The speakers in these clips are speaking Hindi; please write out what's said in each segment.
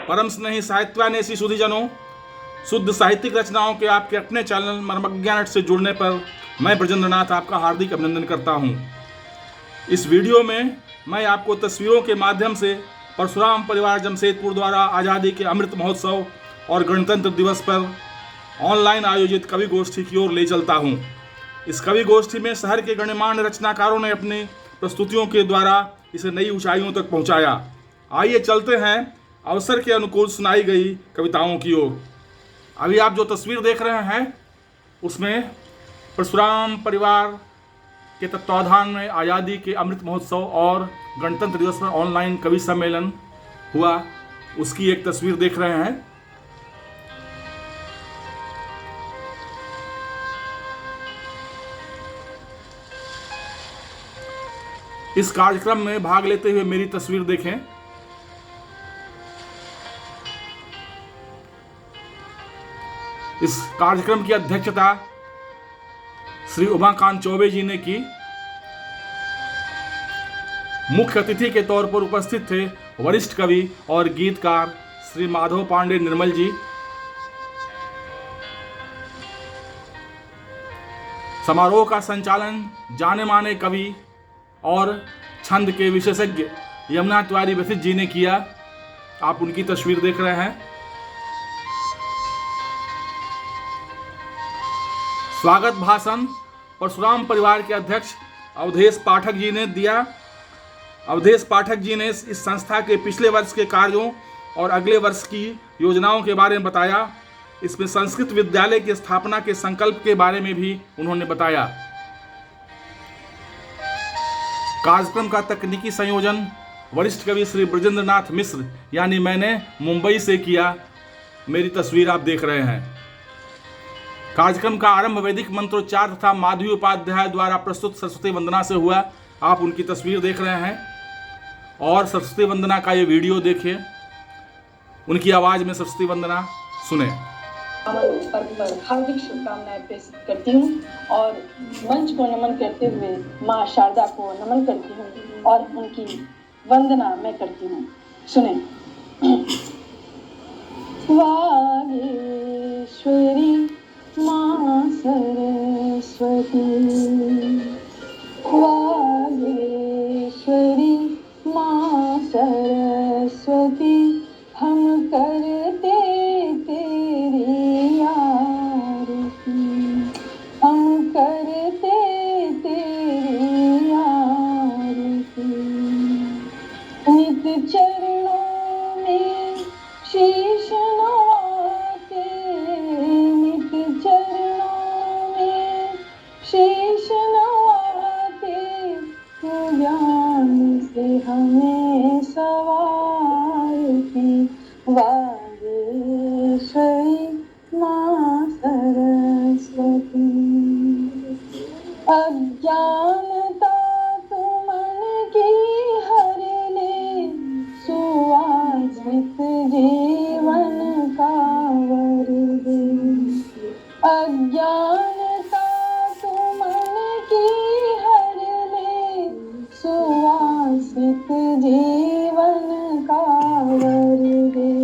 परम स्नेही साहित्यान्वेषी सुधीजनों, शुद्ध साहित्यिक रचनाओं के आपके अपने चैनल मर्मज्ञान से जुड़ने पर मैं ब्रजेंद्र नाथ आपका हार्दिक अभिनंदन करता हूं। इस वीडियो में मैं आपको तस्वीरों के माध्यम से परशुराम परिवार जमशेदपुर द्वारा आज़ादी के अमृत महोत्सव और गणतंत्र दिवस पर ऑनलाइन आयोजित कवि गोष्ठी की ओर ले चलता हूं। इस कवि गोष्ठी में शहर के गण्यमान्य रचनाकारों ने अपनी प्रस्तुतियों के द्वारा इसे नई ऊंचाइयों तक पहुंचाया। आइए चलते हैं अवसर के अनुकूल सुनाई गई कविताओं की ओर। अभी आप जो तस्वीर देख रहे हैं उसमें परशुराम परिवार के तत्वाधान में आज़ादी के अमृत महोत्सव और गणतंत्र दिवस पर ऑनलाइन कवि सम्मेलन हुआ, उसकी एक तस्वीर देख रहे हैं। इस कार्यक्रम में भाग लेते हुए मेरी तस्वीर देखें। इस कार्यक्रम की अध्यक्षता श्री उमाकांत चौबे जी ने की। मुख्य अतिथि के तौर पर उपस्थित थे वरिष्ठ कवि और गीतकार श्री माधव पांडे निर्मल जी। समारोह का संचालन जाने माने कवि और छंद के विशेषज्ञ यमुना तिवारी वशिष्ठ जी ने किया। आप उनकी तस्वीर देख रहे हैं। स्वागत भाषण परशुराम परिवार के अध्यक्ष अवधेश पाठक जी ने दिया। अवधेश पाठक जी ने इस संस्था के पिछले वर्ष के कार्यों और अगले वर्ष की योजनाओं के बारे में बताया। इसमें संस्कृत विद्यालय की स्थापना के संकल्प के बारे में भी उन्होंने बताया। कार्यक्रम का तकनीकी संयोजन वरिष्ठ कवि श्री ब्रजेंद्र नाथ मिश्र यानी मैंने मुंबई से किया। मेरी तस्वीर आप देख रहे हैं। कार्यक्रम का आरंभ वैदिक मंत्रोच्चार तथा माधवी उपाध्याय द्वारा प्रस्तुत सरस्वती वंदना से हुआ। आप उनकी तस्वीर देख रहे हैं और सरस्वती वंदना का ये वीडियो देखिए। उनकी आवाज में सरस्वती वंदना सुने। पर्व पर हार्दिक शुभकामनाएं प्रेषित करती हूँ और मंच को नमन करते हुए माँ शारदा को नमन करती हूँ और उनकी वंदना मैं करती हूँ। सुने। वागेश्वरी माँ सरस्वती, वागेश्वरी माँ सरस्वती, हम करते तेरी आरती, हम करते तेरी आरती। नित चरणों में शीश नवाते, नित चरणों में शीश नवाते, ज्ञान से हमें सवारती। वागेश्वरी माँ सरस्वती, अज्ञानता तू मन की हर ले, सुवासित जीवन का वर दे। अज्ञानता तू मन की हर ले, सुवासित जीवन का वर दे।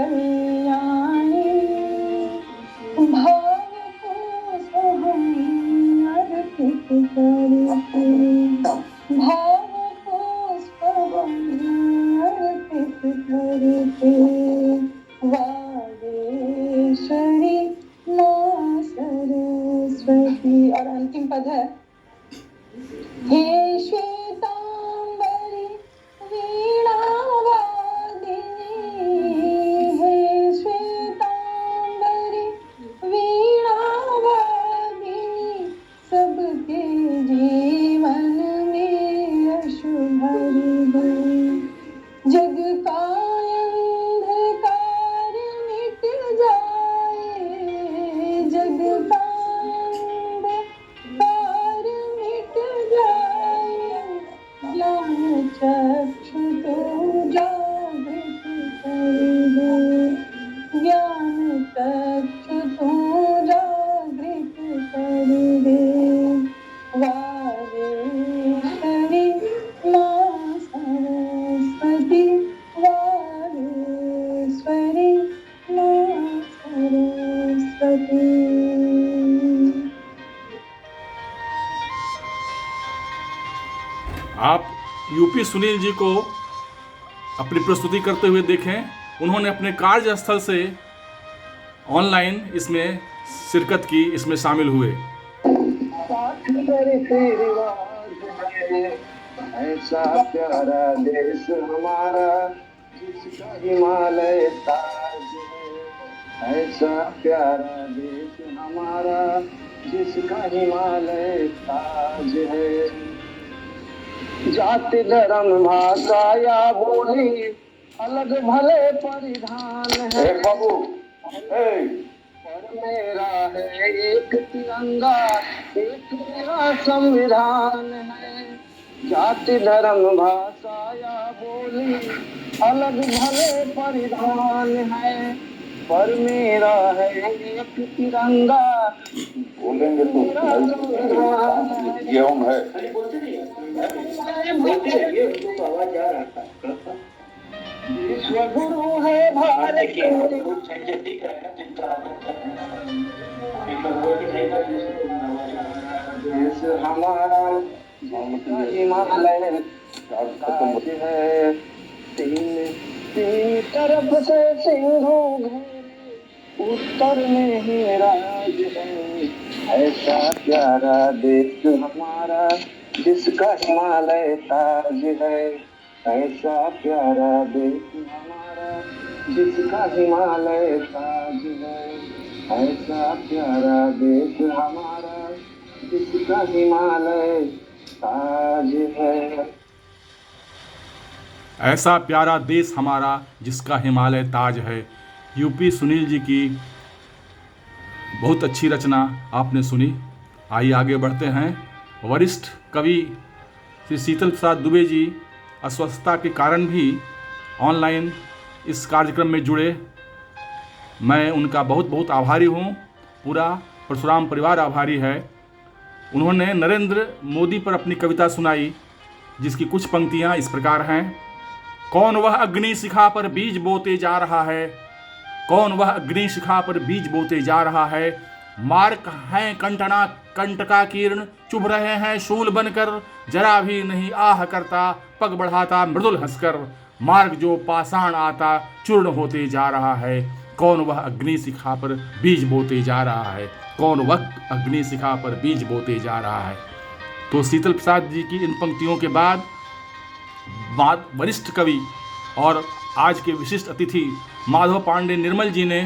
कल्याणी भाव को हम अर्पित करते भाव को हम अर्पित करते वागेश्वरी माँ सरस्वती। और अंतिम पद है हे श्वेतांबरी वीणावादिनी हे श्वेतांबरी वीणावादिनी सबके जीवन में अशुभ दे जग का अंधकार मिट जाए जग का अंधकार मिट जाए ज्ञान चक्षु तो जागृत कर दे ज्ञान चक्षु तो जागृत कर दे वागेश्वरी माँ सरस्वती वागेश्वरी माँ सरस्वती। आप यूपी सुनील जी को अपनी प्रस्तुति करते हुए देखें। उन्होंने अपने कार्यस्थल से ऑनलाइन इसमें शिरकत की, इसमें शामिल हुए। ऐसा प्यारा देश हमारा जिसका हिमालय ताज है ऐसा प्यारा देश हमारा जिसका हिमालय ताज है जाति धर्म भाषा या बोली अलग भले परिधान है बाबू पर मेरा है एक तिरंगा एक मेरा संविधान है जाति धर्म भाषा या बोली अलग भले परिधान है पर मेरा है एक तिरंगा बोलेंगे तो एवं है विश्व गुरु है भारत देश हमारा हिमालय ताज है तीन तरफ से सिंधु घेरे उत्तर में ही राज है ऐसा प्यारा देश हमारा जिसका हिमालय ताज है ऐसा प्यारा देश हमारा जिसका हिमालय ताज है ऐसा प्यारा देश हमारा जिसका हिमालय ताज है ऐसा प्यारा देश हमारा जिसका हिमालय ताज है। यूपी सुनील जी की बहुत अच्छी रचना आपने सुनी। आइए आगे बढ़ते हैं। वरिष्ठ कवि श्री शीतल प्रसाद दुबे जी अस्वस्थता के कारण भी ऑनलाइन इस कार्यक्रम में जुड़े। मैं उनका बहुत बहुत आभारी हूँ। पूरा परशुराम परिवार आभारी है। उन्होंने नरेंद्र मोदी पर अपनी कविता सुनाई, जिसकी कुछ पंक्तियाँ इस प्रकार हैं। कौन वह अग्नि शिखा पर बीज बोते जा रहा है, कौन वह अग्नि शिखा पर बीज बोते जा रहा है। मार्क हैं कंटना कंटका किरण, चुभ रहे हैं शूल बनकर, जरा भी नहीं आह करता, पग बढ़ाता मृदुल हंसकर। मार्ग जो पाषाण आता चूर्ण होते जा रहा है, कौन वह अग्नि शिखा पर बीज बोते जा रहा है, कौन वह अग्नि शिखा पर बीज बोते जा रहा है। तो शीतल प्रसाद जी की इन पंक्तियों के बाद वरिष्ठ कवि और आज के विशिष्ट अतिथि माधव पांडे निर्मल जी ने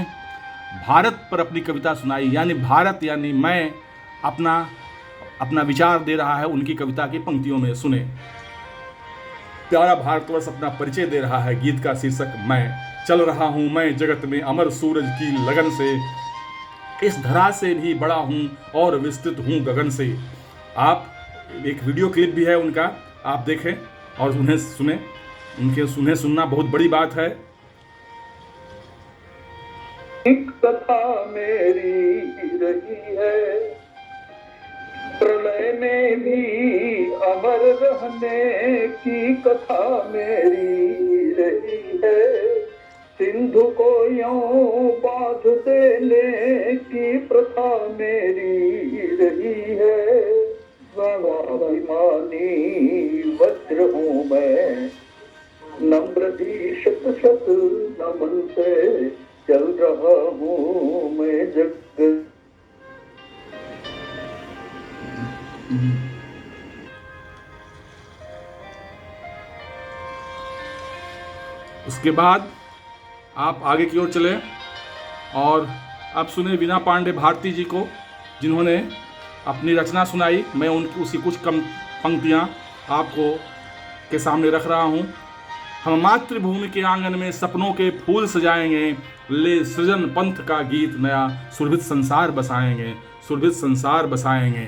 भारत पर अपनी कविता सुनाई। यानी भारत यानी मैं अपना विचार दे रहा है उनकी कविता की पंक्तियों में। सुने। प्यारा भारतवर्ष अपना परिचय दे रहा है। गीत का शीर्षक मैं। चल रहा हूँ मैं जगत में अमर सूरज की लगन से, इस धरा से भी बड़ा हूँ और विस्तृत हूँ गगन से। आप एक वीडियो क्लिप भी है उनका, आप देखें और उन्हें सुने। उन्हें सुनना बहुत बड़ी बात है। एक कथा मेरी रही है, प्रलय में भी अमर रहने की कथा मेरी रही है। सिंधु को डोरियों बांध देने की प्रथा मेरी रही है। स्वाभिमानी वज्र हूँ मैं, नम्र भी शत शत नमन से चल रहा हूँ मैं जग। उसके बाद आप आगे की ओर चले और अब सुने वीणा पांडे भारती जी को, जिन्होंने अपनी रचना सुनाई। मैं उनकी उसी कुछ कम पंक्तियाँ आपको के सामने रख रहा हूँ। हम मातृभूमि के आंगन में सपनों के फूल सजाएंगे, ले सृजन पंथ का गीत नया, सुरभित संसार बसाएंगे, सुरभित संसार बसाएंगे।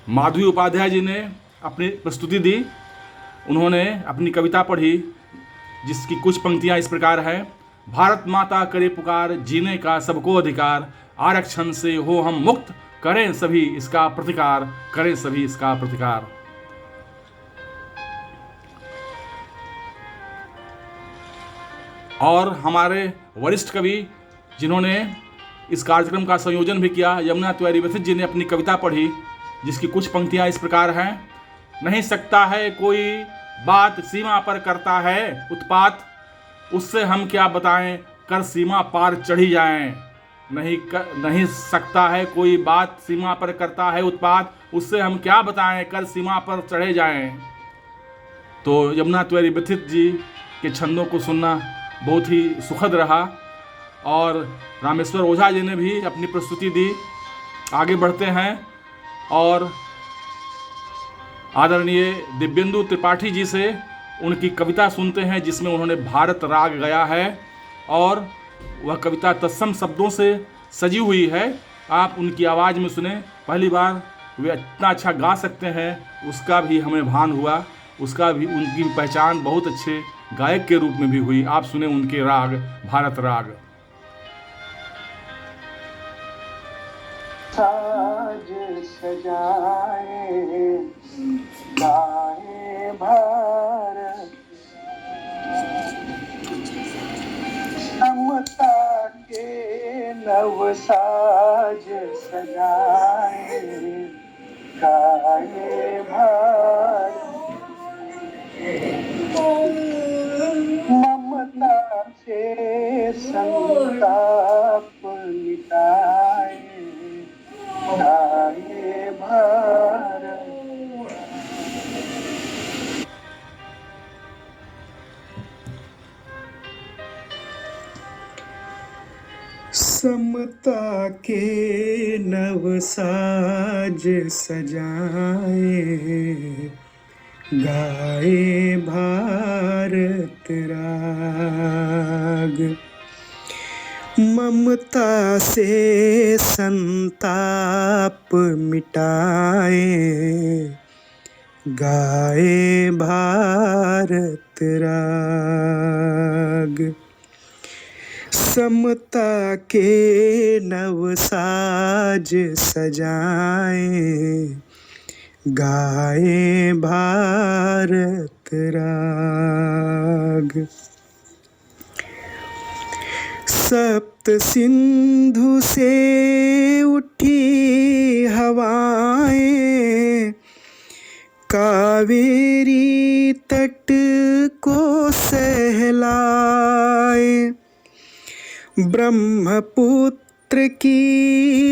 माधवी उपाध्याय जी ने अपनी प्रस्तुति दी। उन्होंने अपनी कविता पढ़ी, जिसकी कुछ पंक्तियाँ इस प्रकार है। भारत माता करे पुकार, जीने का सबको अधिकार, आरक्षण से हो हम मुक्त, करें सभी इसका प्रतिकार, करें सभी इसका प्रतिकार। और हमारे वरिष्ठ कवि जिन्होंने इस कार्यक्रम का संयोजन भी किया, यमुना तिवारी व्यथित जी ने अपनी कविता पढ़ी, जिसकी कुछ पंक्तियाँ इस प्रकार हैं। नहीं सकता है कोई बात सीमा पर करता है उत्पात, उससे हम क्या बताएं कर सीमा पार चढ़ी जाएं। नहीं सकता है कोई बात सीमा पर करता है उत्पात, उससे हम क्या बताएं कर सीमा पर चढ़े जाएं। तो यमुना तिवारी व्यथित जी के छंदों को सुनना बहुत ही सुखद रहा। और रामेश्वर ओझा जी ने भी अपनी प्रस्तुति दी। आगे बढ़ते हैं और आदरणीय दिव्येंदु त्रिपाठी जी से उनकी कविता सुनते हैं, जिसमें उन्होंने भारत राग गाया है और वह कविता तत्सम शब्दों से सजी हुई है। आप उनकी आवाज़ में सुने। पहली बार वे इतना अच्छा गा सकते हैं, उसका भी हमें भान हुआ। उसका भी उनकी पहचान बहुत अच्छे गायक के रूप में भी हुई। आप सुने उनके राग, भारत राग। साज सजाए गाए भारत, समता के नव साज सजाए गाए भारत, ममता से संताप मिटाए गाए भारत। समता के नव साज सजाए गाए भारत राग, ममता से संताप मिटाए गाए भारत राग, समता के नव साज सजाए गाए भारत राग। सप्त सिंधु से उठी हवाएं, कावेरी तट को सहलाए, ब्रह्मपुत्र की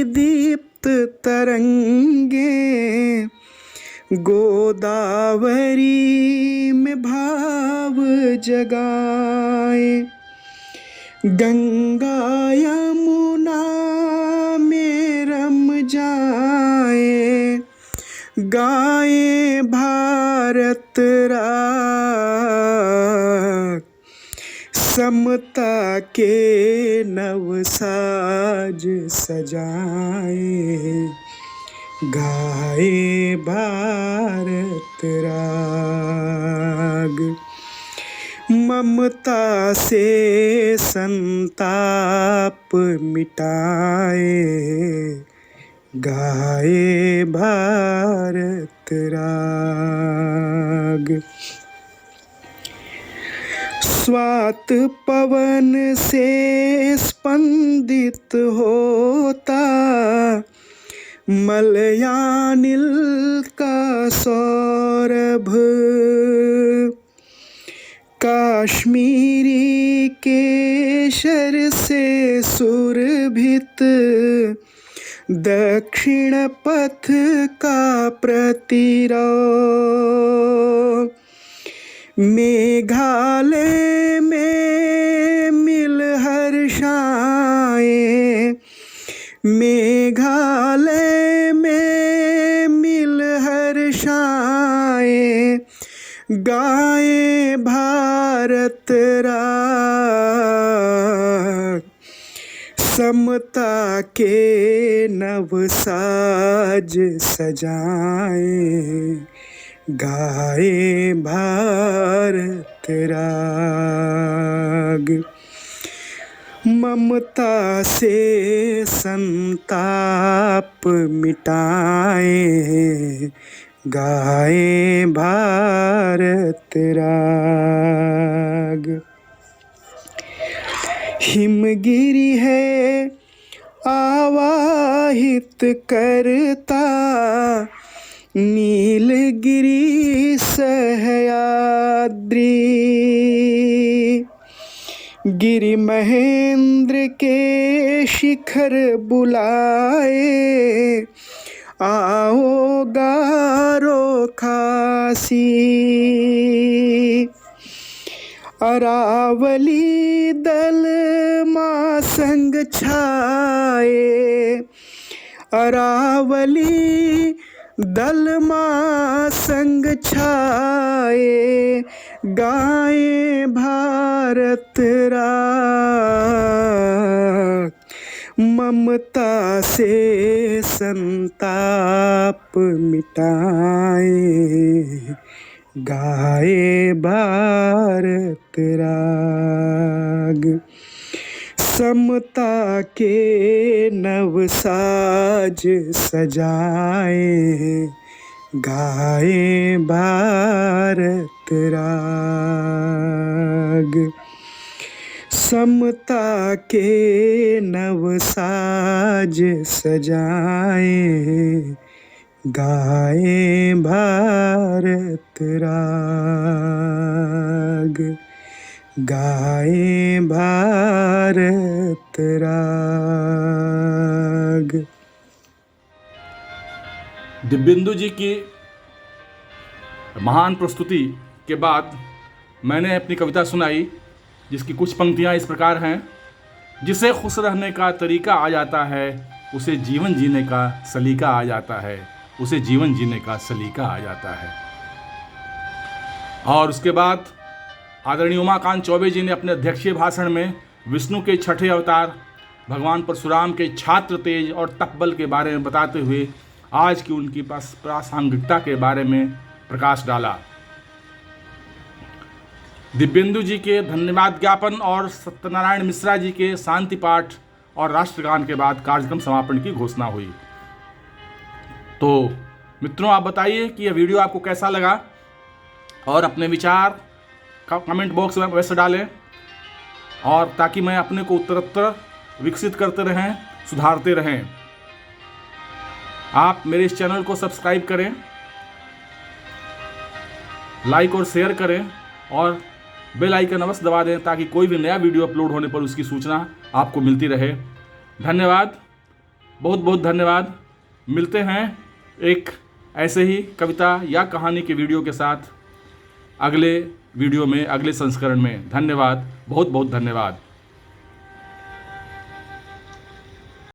दीप्त तरंगे गोदावरी में भाव जगाए, गंगा यमुना में रम जाए गाए भारत राग, समता के नव साज सजाए गाए भारत राग, ममता से संताप मिटाए गाए भारत राग। स्वात पवन से स्पंदित होता मलयानिल का सौरभ, काश्मीरी केशर से सुरभित दक्षिण पथ का प्रतिरोध, मेघालय में मिल हर्षाएं, मेघालय में मिल हर्षाएं, गाए भारत राग। समता के नवसाज सजाएं, गाए भारत राग। ममता से संताप मिटाएं, गाए भारत राग। हिमगिरी है आवाहित करता, नीलगिरी सह्याद्री, गिरि महेंद्र के शिखर बुलाए, आओ गारो खासी। अरावली दल माँ संग छाए, अरावली दल माँ संग छाए, गाए भारत राग। ममता से संताप मिटाए, गाए भारत राग। समता के नवसाज सजाए, गाए भारत राग। समता के नवसाज सजाए, गाए भारत राग, गाए भारत राग। दिव्येंदु जी की महान प्रस्तुति के बाद मैंने अपनी कविता सुनाई, जिसकी कुछ पंक्तियाँ इस प्रकार हैं। जिसे खुश रहने का तरीका आ जाता है, उसे जीवन जीने का सलीका आ जाता है, उसे जीवन जीने का सलीका आ जाता है। और उसके बाद आदरणीय उमाकांत चौबे जी ने अपने अध्यक्षीय भाषण में विष्णु के छठे अवतार भगवान परशुराम के छात्र तेज और तपबल के बारे में बताते हुए आज की उनकी प्रासंगिकता के बारे में प्रकाश डाला। दिव्येंदु जी के धन्यवाद ज्ञापन और सत्यनारायण मिश्रा जी के शांति पाठ और राष्ट्रगान के बाद कार्यक्रम समापन की घोषणा हुई। तो मित्रों, आप बताइए कि यह वीडियो आपको कैसा लगा और अपने विचार कमेंट बॉक्स में वैसे डालें, और ताकि मैं अपने को उत्तरोत्तर विकसित करते रहें, सुधारते रहें। आप मेरे इस चैनल को सब्सक्राइब करें, लाइक और शेयर करें और बेल आइकन अवश्य दबा दें, ताकि कोई भी नया वीडियो अपलोड होने पर उसकी सूचना आपको मिलती रहे। धन्यवाद, बहुत बहुत धन्यवाद। मिलते हैं एक ऐसे ही कविता या कहानी के वीडियो के साथ अगले वीडियो में, अगले संस्करण में। धन्यवाद, बहुत बहुत धन्यवाद।